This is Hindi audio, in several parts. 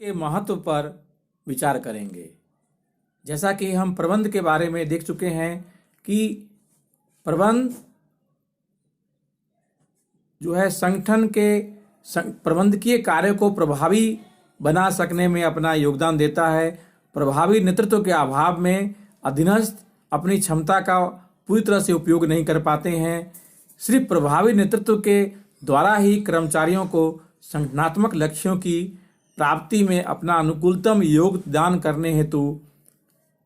के महत्व पर विचार करेंगे। जैसा कि हम प्रबंध के बारे में देख चुके हैं कि प्रबंध जो है संगठन के प्रबंधकीय कार्य को प्रभावी बना सकने में अपना योगदान देता है। प्रभावी नेतृत्व के अभाव में अधीनस्थ अपनी क्षमता का पूरी तरह से उपयोग नहीं कर पाते हैं। सिर्फ प्रभावी नेतृत्व के द्वारा ही कर्मचारियों को संगठनात्मक लक्ष्यों की प्राप्ति में अपना अनुकूलतम योगदान करने हेतु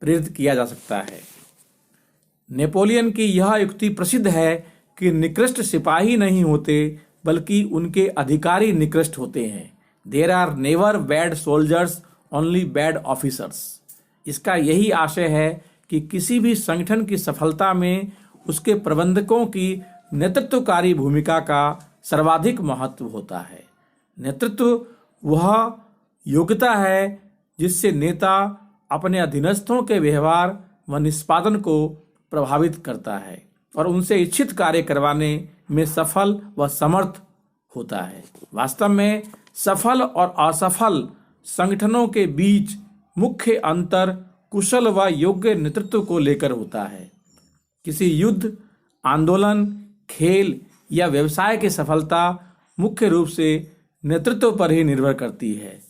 प्रेरित किया जा सकता है। नेपोलियन की यह युक्ति प्रसिद्ध है कि निकृष्ट सिपाही नहीं होते बल्कि उनके अधिकारी निकृष्ट होते हैं। There are never bad soldiers, only bad officers. इसका यही आशय है कि किसी भी संगठन की सफलता में उसके प्रबंधकों की नेतृत्वकारी भूमिका का सर्वाधिक महत्व होता है। नेतृत्व वह योग्यता है जिससे नेता अपने अधीनस्थों के व्यवहार व निष्पादन को प्रभावित करता है और उनसे इच्छित कार्य करवाने में सफल व समर्थ होता है। वास्तव में सफल और असफल संगठनों के बीच मुख्य अंतर कुशल व योग्य नेतृत्व को लेकर होता है। किसी युद्ध, आंदोलन, खेल या व्यवसाय की सफलता मुख्य रूप से नेतृत्व पर ही निर्भर करती है।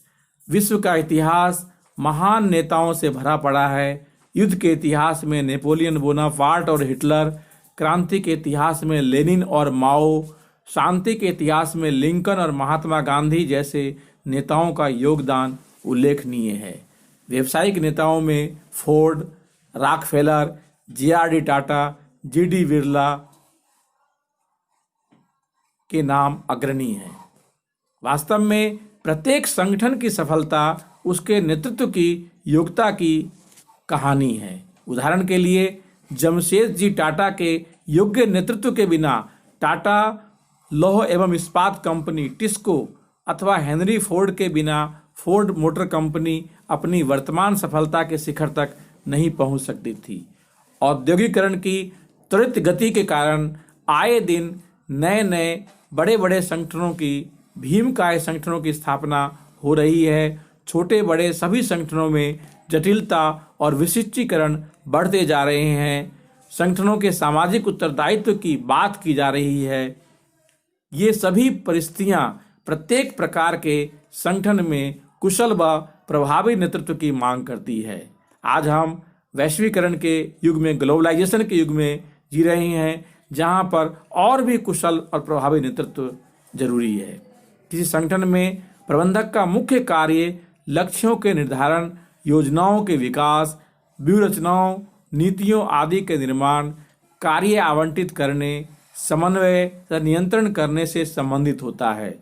विश्व का इतिहास महान नेताओं से भरा पड़ा है। युद्ध के इतिहास में नेपोलियन बोनापार्ट और हिटलर, क्रांति के इतिहास में लेनिन और माओ, शांति के इतिहास में लिंकन और महात्मा गांधी जैसे नेताओं का योगदान उल्लेखनीय है। व्यावसायिक नेताओं में Ford, Rockefeller, JRD. Tata, GD. Birla के नाम अग्रणी हैं। वास्तव में प्रत्येक संगठन की सफलता उसके नेतृत्व की योग्यता की कहानी है। उदाहरण के लिए जमशेदजी टाटा के योग्य नेतृत्व के बिना टाटा लौह एवं इस्पात कंपनी टिस्को अथवा हेनरी फोर्ड के बिना फोर्ड मोटर कंपनी अपनी वर्तमान सफलता के शिखर तक नहीं पहुंच सकती थी। औद्योगिकरण की त्वरित गति के कारण आए दिन नए नए बड़े बड़े संगठनों की भीमकाय संगठनों की स्थापना हो रही है। छोटे बड़े सभी संगठनों में जटिलता और विशिष्टीकरण बढ़ते जा रहे हैं। संगठनों के सामाजिक उत्तरदायित्व की बात की जा रही है। ये सभी परिस्थितियां प्रत्येक प्रकार के संगठन में कुशल व प्रभावी नेतृत्व की मांग करती है। आज हम वैश्वीकरण के युग में, ग्लोबलाइजेशन के युग में जी रहे हैं, जहां पर और भी कुशल और प्रभावी नेतृत्व जरूरी है। किसी संगठन में प्रबंधक का मुख्य कार्य लक्ष्यों के निर्धारण, योजनाओं के विकास, व्यूहरचनाओं, नीतियों आदि के निर्माण, कार्य आवंटित करने, समन्वय तथा नियंत्रण करने से संबंधित होता है।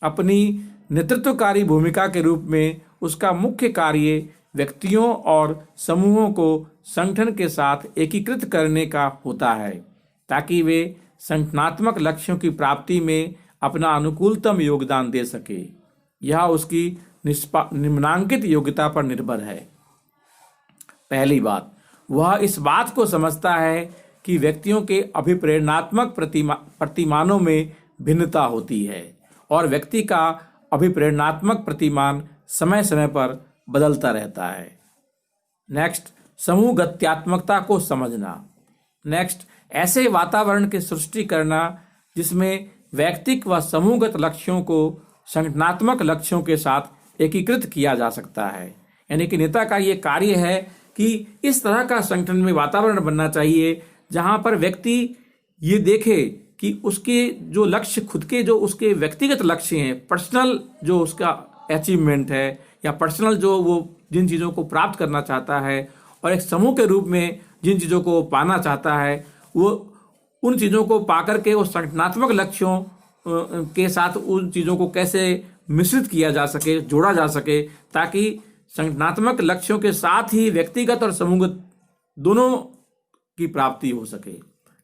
अपनी नेतृत्वकारी भूमिका के रूप में उसका मुख्य कार्य व्यक्तियों और समूहों को संगठन के साथ एकीकृत करने का होता है ताकि वे संगठनात्मक लक्ष्यों की प्राप्ति में अपना अनुकूलतम योगदान दे सके। यह उसकी निम्नांकित योग्यता पर निर्भर है। पहली बात, वह इस बात को समझता है कि व्यक्तियों के अभिप्रेरणात्मक प्रतिमानों में भिन्नता होती है और व्यक्ति का अभिप्रेरणात्मक प्रतिमान समय समय पर बदलता रहता है। नेक्स्ट, समूह गत्यात्मकता को समझना। नेक्स्ट, ऐसे वातावरण की सृष्टि करना जिसमें वैयक्तिक व समूहगत लक्ष्यों को संगठनात्मक लक्ष्यों के साथ एकीकृत किया जा सकता है। यानी कि नेता का ये कार्य है कि इस तरह का संगठन में वातावरण बनना चाहिए जहां पर व्यक्ति ये देखे कि उसके जो लक्ष्य, खुद के जो उसके व्यक्तिगत लक्ष्य हैं, पर्सनल जो उसका अचीवमेंट है या पर्सनल जो वो जिन चीज़ों को प्राप्त करना चाहता है और एक समूह के रूप में जिन चीज़ों को पाना चाहता है, वो उन चीज़ों को पाकर के उस संगठनात्मक लक्ष्यों के साथ उन चीज़ों को कैसे मिश्रित किया जा सके, जोड़ा जा सके, ताकि संगठनात्मक लक्ष्यों के साथ ही व्यक्तिगत और समूहगत दोनों की प्राप्ति हो सके।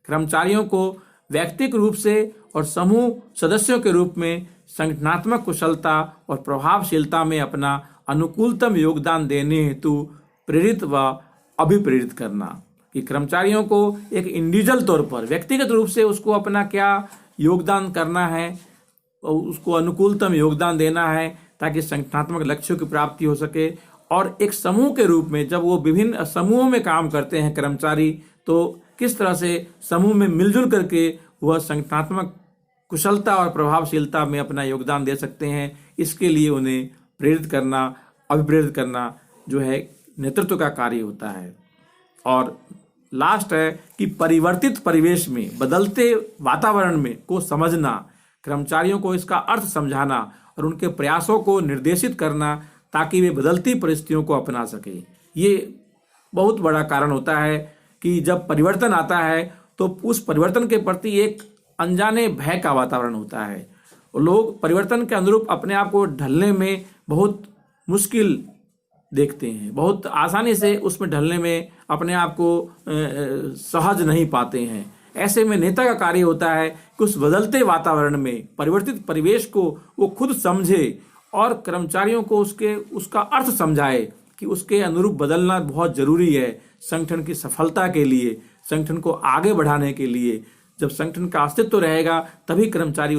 कर्मचारियों को व्यक्तिगत रूप से और समूह सदस्यों के रूप में संगठनात्मक कुशलता और प्रभावशीलता में अपना अनुकूलतम योगदान देने हेतु प्रेरित व अभिप्रेरित करना। कि कर्मचारियों को एक इंडिविजुअल तौर पर व्यक्तिगत रूप से उसको अपना क्या योगदान करना है, उसको अनुकूलतम योगदान देना है, ताकि संगठनात्मक लक्ष्यों की प्राप्ति हो सके। और एक समूह के रूप में जब वो विभिन्न समूहों में काम करते हैं कर्मचारी, तो किस तरह से समूह में मिलजुल करके वह संगठनात्मक कुशलता और प्रभावशीलता में अपना योगदान दे सकते हैं, इसके लिए उन्हें प्रेरित करना, अभिप्रेरित करना जो है नेतृत्व का कार्य होता है। और लास्ट है कि परिवर्तित परिवेश में, बदलते वातावरण में को समझना, कर्मचारियों को इसका अर्थ समझाना और उनके प्रयासों को निर्देशित करना ताकि वे बदलती परिस्थितियों को अपना सके। ये बहुत बड़ा कारण होता है कि जब परिवर्तन आता है तो उस परिवर्तन के प्रति एक अनजाने भय का वातावरण होता है। लोग परिवर्तन के अनुरूप अपने आप को ढलने में बहुत मुश्किल देखते हैं, बहुत आसानी से उसमें ढलने में अपने आप को सहज नहीं पाते हैं। ऐसे में नेता का कार्य होता है कि उस बदलते वातावरण में, परिवर्तित परिवेश को वो खुद समझे और कर्मचारियों को उसका अर्थ समझाए कि उसके अनुरूप बदलना बहुत जरूरी है संगठन की सफलता के लिए, संगठन को आगे बढ़ाने के लिए। जब संगठन का अस्तित्व रहेगा तभी कर्मचारी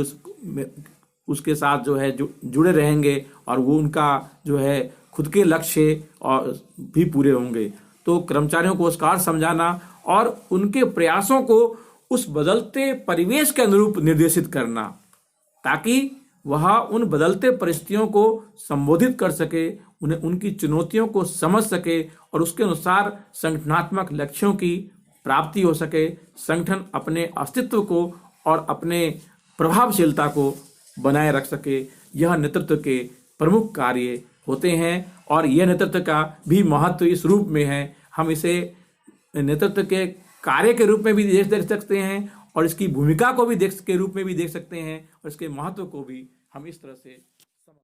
उसके साथ जो है जुड़े रहेंगे और वो उनका जो है खुद के लक्ष्य और भी पूरे होंगे। तो कर्मचारियों को उसका अर्थ समझाना और उनके प्रयासों को उस बदलते परिवेश के अनुरूप निर्देशित करना, ताकि वह उन बदलते परिस्थितियों को संबोधित कर सके, उन्हें उनकी चुनौतियों को समझ सके और उसके अनुसार संगठनात्मक लक्ष्यों की प्राप्ति हो सके, संगठन अपने अस्तित्व को और अपने प्रभावशीलता को बनाए रख सके। यह नेतृत्व के प्रमुख कार्य होते हैं और यह नेतृत्व का भी महत्व इस रूप में है। हम इसे नेतृत्व के कार्य के रूप में भी देख सकते हैं और इसकी भूमिका को भी के रूप में भी देख सकते हैं और इसके महत्व को भी हम इस तरह से